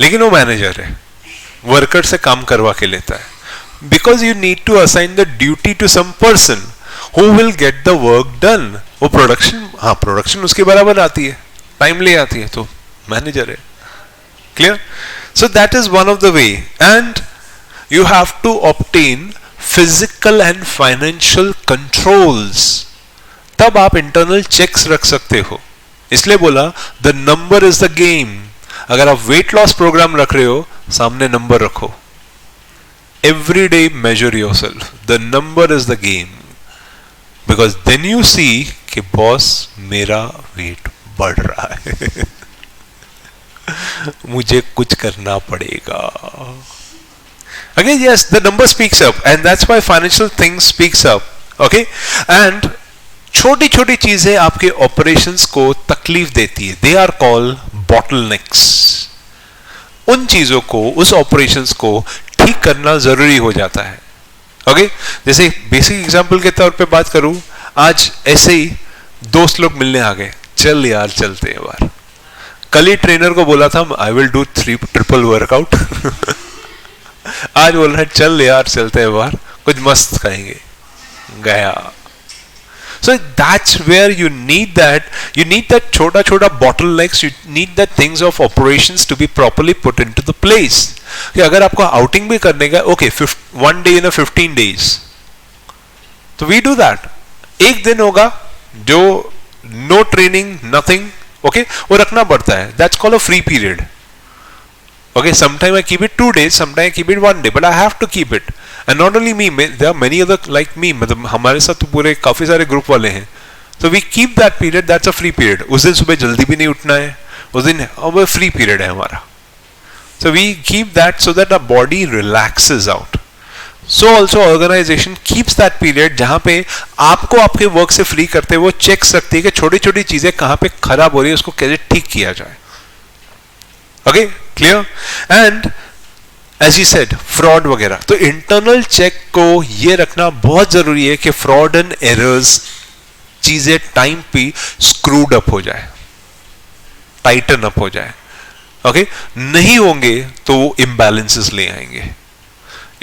लेकिन वो मैनेजर है, वर्कर से काम करवा के लेता है. Because you need to assign the duty to some person who will get the work done? वो प्रोडक्शन, हाँ प्रोडक्शन उसके बराबर आती है, टाइमली आती है, तो मैनेजर है। Clear? So that is one of the way, and you have to obtain physical and financial controls, तब आप इंटरनल चेक्स रख सकते हो। इसलिए बोला the number is the game. अगर आप वेट लॉस प्रोग्राम रख रहे हो, सामने नंबर रखो, every day measure yourself, the number is the game, because then you see कि बॉस मेरा वेट बढ़ रहा है मुझे कुछ करना पड़ेगा। Again, yes, the number speaks up, and that's why financial things speaks up. Okay, and छोटी छोटी चीजें आपके ऑपरेशंस को तकलीफ देती है, दे आर कॉल्ड बॉटलनेक्स। उन चीजों को, उस ऑपरेशंस को ठीक करना जरूरी हो जाता है। ओके, जैसे बेसिक एग्जांपल के तौर पे बात करूं, आज ऐसे ही दोस्त लोग मिलने आ गए, चल यार चलते हैं बाहर। कल ही ट्रेनर को बोला था I will do triple workout आज बोल रहा है चल यार चलते हैं बाहर, कुछ मस्त खाएंगे, गया। So that's where you need that छोटा छोटा bottlenecks, you need that things of operations to be properly put into the place. कि अगर आपको आउटिंग भी करने का, okay, 1 day in a 15 days, तो we do that। एक दिन होगा जो no training, nothing, okay, वो रखना पड़ता है, that's called a free period। Okay, sometimes I keep it 2 days, sometimes I keep it 1 day, but I have to keep it. And not only me, there are many other like me, मतलब हमारे साथ तो पूरे काफी सारे ग्रुप वाले हैं, so we keep that period, that's a free period। उस दिन सुबह जल्दी भी नहीं उठना है, उस दिन अब फ्री पीरियड है हमारा, so we keep that so that our body relaxes out। So also organization keeps that period जहाँ पे आपको आपके वर्क से फ्री करते हुए वो चेक्स रखती है कि छोटी छोटी चीजें कहाँ पे खराब हो रही है, उसको कैसे ठीक किया जाए। Okay, clear? And as he said, fraud वगैरह, तो इंटरनल चेक को ये रखना बहुत जरूरी है कि फ्रॉड एंड एरर्स चीजें टाइम पे स्क्रूड अप हो जाए, टाइटन अप हो जाए। ओके, नहीं होंगे तो वो इम्बैलेंसेस ले आएंगे।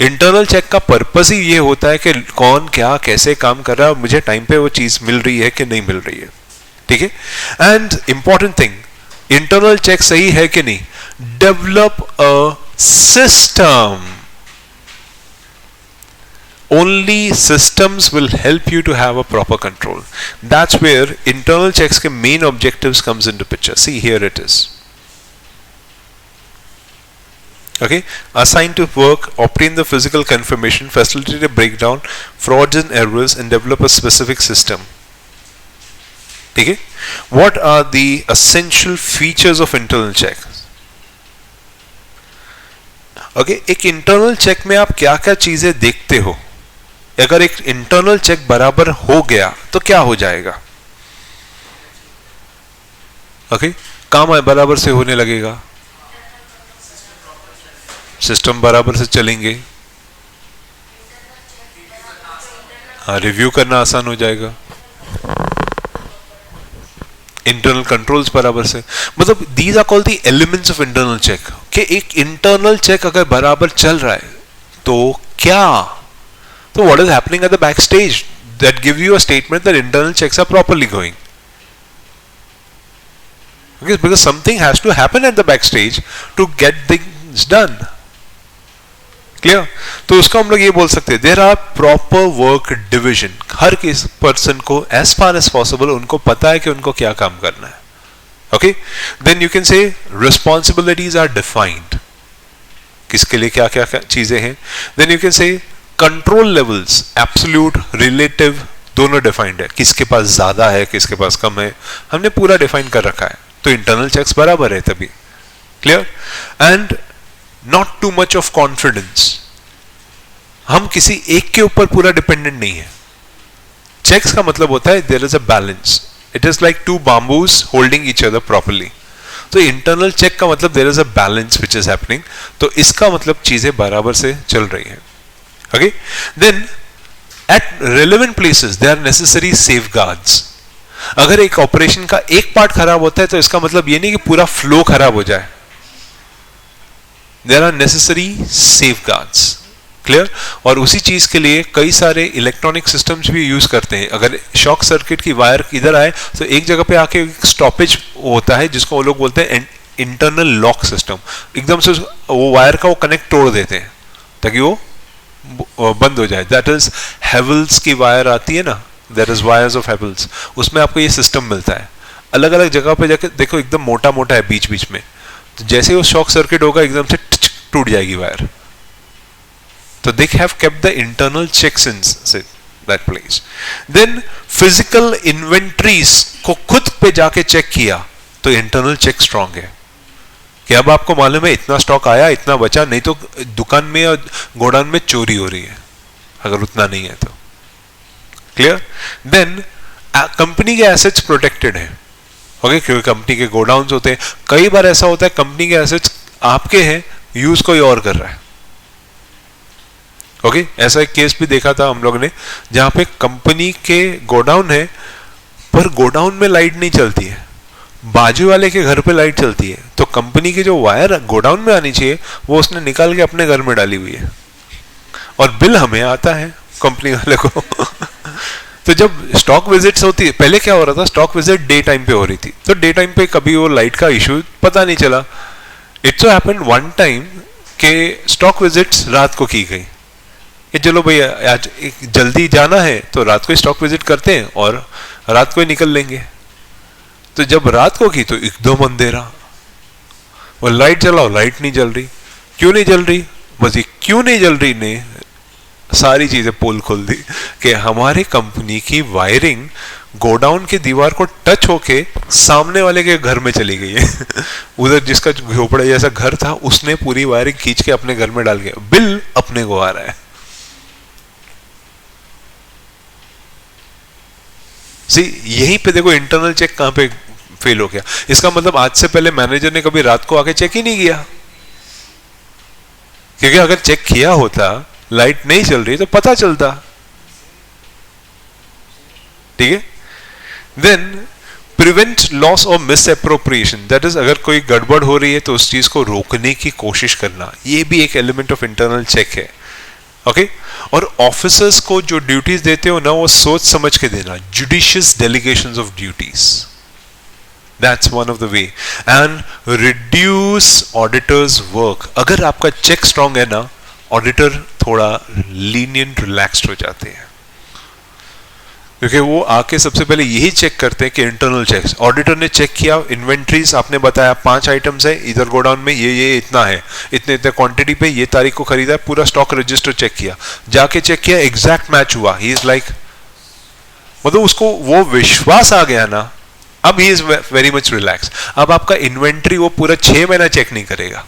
इंटरनल चेक का पर्पस ही ये होता है कि कौन क्या कैसे काम कर रहा है, मुझे टाइम पे वो चीज मिल रही है कि नहीं मिल रही है। ठीक है, and important thing, internal check सही है कि नहीं, develop a system. Only systems will help you to have a proper control. That's where internal checks के main objectives comes into picture. See, here it is. Okay, assign to work, obtain the physical confirmation, facilitate a breakdown, frauds and errors, and develop a specific system. ठीक है, what are the essential features of internal check? Okay, एक इंटरनल चेक में आप क्या क्या चीजें देखते हो? अगर एक इंटरनल चेक बराबर हो गया तो क्या हो जाएगा? ओके, काम बराबर से होने लगेगा, सिस्टम बराबर से चलेंगे, रिव्यू करना आसान हो जाएगा, इंटरनल कंट्रोल्स बराबर से, मतलब these are called the elements of internal check. कि एक इंटरनल चेक अगर बराबर चल रहा है तो क्या, तो what is happening at the backstage that give you a statement that internal checks are properly going? Because something has to happen at the backstage to get things done. Clear? तो उसको हम लोग ये बोल सकते हैं, there are proper work division। हर किस पर्सन को as far as possible उनको पता है कि उनको क्या काम करना है। Okay? Then you can say responsibilities are defined। किसके लिए क्या क्या चीजें हैं। Then you can say control levels, absolute, relative, दोनों डिफाइंड है, किसके पास ज्यादा है किसके पास कम है, हमने पूरा डिफाइन कर रखा है, तो इंटरनल चेक्स बराबर है तभी। Clear? And not too much of confidence, हम किसी एक के ऊपर पूरा डिपेंडेंट नहीं है। चेक्स का मतलब होता है there is a balance, it is like two bamboos holding each other properly. तो इंटरनल चेक का मतलब there is a balance which is happening, तो इसका मतलब चीजें बराबर से चल रही है। Okay, then at relevant places there are necessary safeguards। अगर एक ऑपरेशन का एक पार्ट खराब होता है तो इसका मतलब ये नहीं कि पूरा फ्लो खराब हो जाए, there are necessary safeguards। Clear. और उसी चीज के लिए कई सारे इलेक्ट्रॉनिक सिस्टम्स भी यूज करते हैं। अगर शॉक सर्किट की वायर इधर आए तो एक जगह पे आके स्टॉपेज होता है जिसको वो लोग बोलते हैं इंटरनल लॉक सिस्टम। एकदम से वो वायर का वो कनेक्ट तोड़ देते हैं ताकि वो बंद हो जाए। दैट इज हेवल्स की वायर आती है ना, that is wires of Havells, उसमें आपको ये सिस्टम मिलता है। अलग अलग जगह पे जाके देखो एकदम मोटा मोटा है बीच बीच में, तो जैसे वो शॉक सर्किट होगा एकदम से टूट जाएगी वायर। तो they have kept the internal checks in that place. Then physical inventories को खुद पे जाके चेक किया तो इंटरनल चेक स्ट्रांग है कि अब आपको मालूम है इतना स्टॉक आया इतना बचा, नहीं तो दुकान में और गोडाउन में चोरी हो रही है अगर उतना नहीं है तो। क्लियर। देन कंपनी के एसेट्स प्रोटेक्टेड है, ओके, क्योंकि कंपनी के गोडाउन्स होते हैं। कई बार ऐसा होता है कंपनी के एसेट्स आपके हैं, यूज कोई और कर रहा है। ओके ऐसा एक केस भी देखा था हम लोग ने जहां पे कंपनी के गोडाउन है पर गोडाउन में लाइट नहीं चलती है, बाजू वाले के घर पे लाइट चलती है। तो कंपनी की जो वायर गोडाउन में आनी चाहिए वो उसने निकाल के अपने घर में डाली हुई है और बिल हमें आता है कंपनी वाले को। तो जब स्टॉक विजिट्स होती है, पहले क्या हो रहा था, स्टॉक विजिट डे टाइम पे हो रही थी, तो डे टाइम पे कभी वो लाइट का इशू पता नहीं चला। It's so happened one time के स्टॉक विजिट्स रात को की गई कि चलो भैया आज जल्दी जाना है तो रात को स्टॉक विजिट करते हैं और रात को ही निकल लेंगे। तो जब रात को की तो एकदम अंधेरा, और लाइट जलाओ लाइट नहीं जल रही। क्यों नहीं जल रही? बस ये क्यों नहीं जल रही ने सारी चीजें पोल खोल दी कि हमारी कंपनी की वायरिंग गोडाउन की दीवार को टच होके सामने वाले के घर में चली गई है। उधर जिसका झोपड़ा जैसा घर था उसने पूरी वायरिंग खींच के अपने घर में डाल गया, बिल अपने को आ रहा है। सी यहीं पे देखो इंटरनल चेक कहां पे फेल हो गया। इसका मतलब आज से पहले मैनेजर ने कभी रात को आके चेक ही नहीं किया, क्योंकि अगर चेक किया होता लाइट नहीं चल रही तो पता चलता। ठीक है। देन प्रिवेंट लॉस और मिस अप्रोप्रिएशन, दैट इज अगर कोई गड़बड़ हो रही है तो उस चीज को रोकने की कोशिश करना, ये भी एक एलिमेंट ऑफ इंटरनल चेक है। ओके और ऑफिसर्स को जो ड्यूटीज देते हो ना वो सोच समझ के देना, judicious delegations of duties, that's one of the way. And reduce auditors work, अगर आपका चेक स्ट्रांग है ना ऑडिटर थोड़ा लीनियंट रिलैक्स्ड हो जाते हैं, क्योंकि वो आके सबसे पहले यही चेक करते हैं कि इंटरनल चेक्स, ऑडिटर ने चेक किया इन्वेंट्रीज, आपने बताया 5 आइटम्स है इधर गोडाउन में, ये इतना है, इतने इतने क्वांटिटी पे ये तारीख को खरीदा है, पूरा स्टॉक रजिस्टर चेक किया, जाके चेक किया एग्जैक्ट मैच हुआ, ही इज लाइक, मतलब उसको वो विश्वास आ गया ना, अब he is very much relax. अब आपका इन्वेंट्री वो पूरा 6 महीना चेक नहीं करेगा,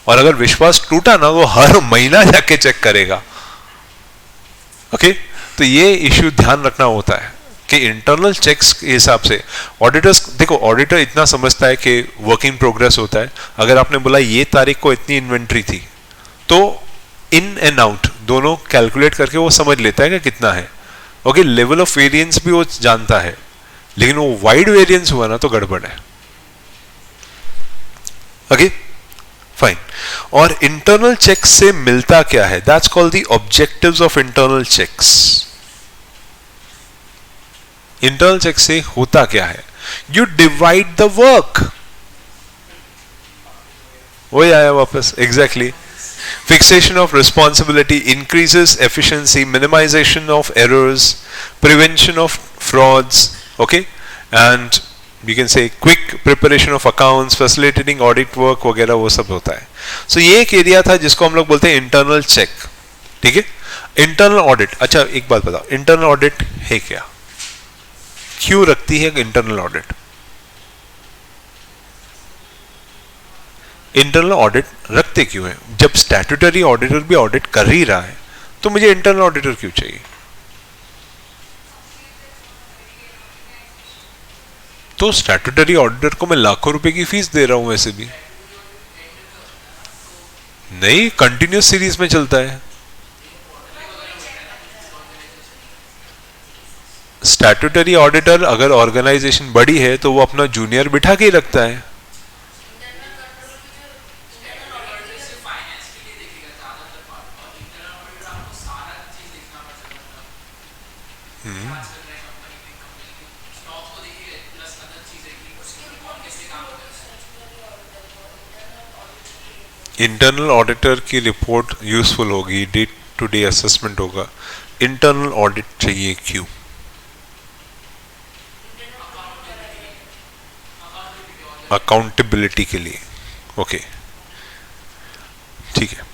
और अगर विश्वास टूटा ना वो हर महीना जाके चेक करेगा। ओके तो ये इश्यू ध्यान रखना होता है कि इंटरनल चेक्स के हिसाब से ऑडिटर्स, देखो ऑडिटर इतना समझता है कि वर्किंग प्रोग्रेस होता है। अगर आपने बोला ये तारीख को इतनी इन्वेंट्री थी तो इन एंड आउट दोनों कैलकुलेट करके वो समझ लेता है कि कितना है। ओके लेवल ऑफ वेरिएंस भी वो जानता है, लेकिन वो वाइड वेरिएंस हुआ ना तो गड़बड़ है। Okay fine. और इंटरनल चेक्स से मिलता क्या है, that's called the objectives of internal checks. Internal check से होता क्या है, यू डिवाइड द वर्क, वही आया वापस exactly. Fixation of responsibility increases efficiency, minimisation of errors, prevention of frauds, okay and you can say quick preparation of accounts, facilitating audit work वगैरह वो सब होता है। सो ये एक एरिया था जिसको हम लोग बोलते हैं इंटरनल चेक। ठीक है। इंटरनल ऑडिट, अच्छा एक बात बताओ, इंटरनल ऑडिट है क्या, क्यों रखती है इंटरनल ऑडिट? इंटरनल ऑडिट रखते क्यों है? जब स्टैट्यूटरी ऑडिटर भी ऑडिट कर ही रहा है तो मुझे इंटरनल ऑडिटर क्यों चाहिए? तो स्टैट्यूटरी ऑडिटर को मैं लाखों रुपए की फीस दे रहा हूं वैसे भी नहीं, कंटिन्यूस सीरीज में चलता है। स्टैट्यूटरी ऑडिटर अगर ऑर्गेनाइजेशन बड़ी है तो वो अपना जूनियर बिठा के ही रखता है। इंटरनल ऑडिटर की रिपोर्ट यूजफुल होगी, डे टू डे असेसमेंट होगा, इंटरनल ऑडिट चाहिए क्यों? अकाउंटेबिलिटी के लिए। ओके, ठीक है।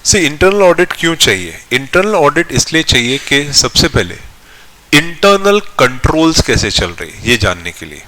से इंटरनल ऑडिट क्यों चाहिए? इंटरनल ऑडिट इसलिए चाहिए कि सबसे पहले इंटरनल कंट्रोल्स कैसे चल रही है ये जानने के लिए।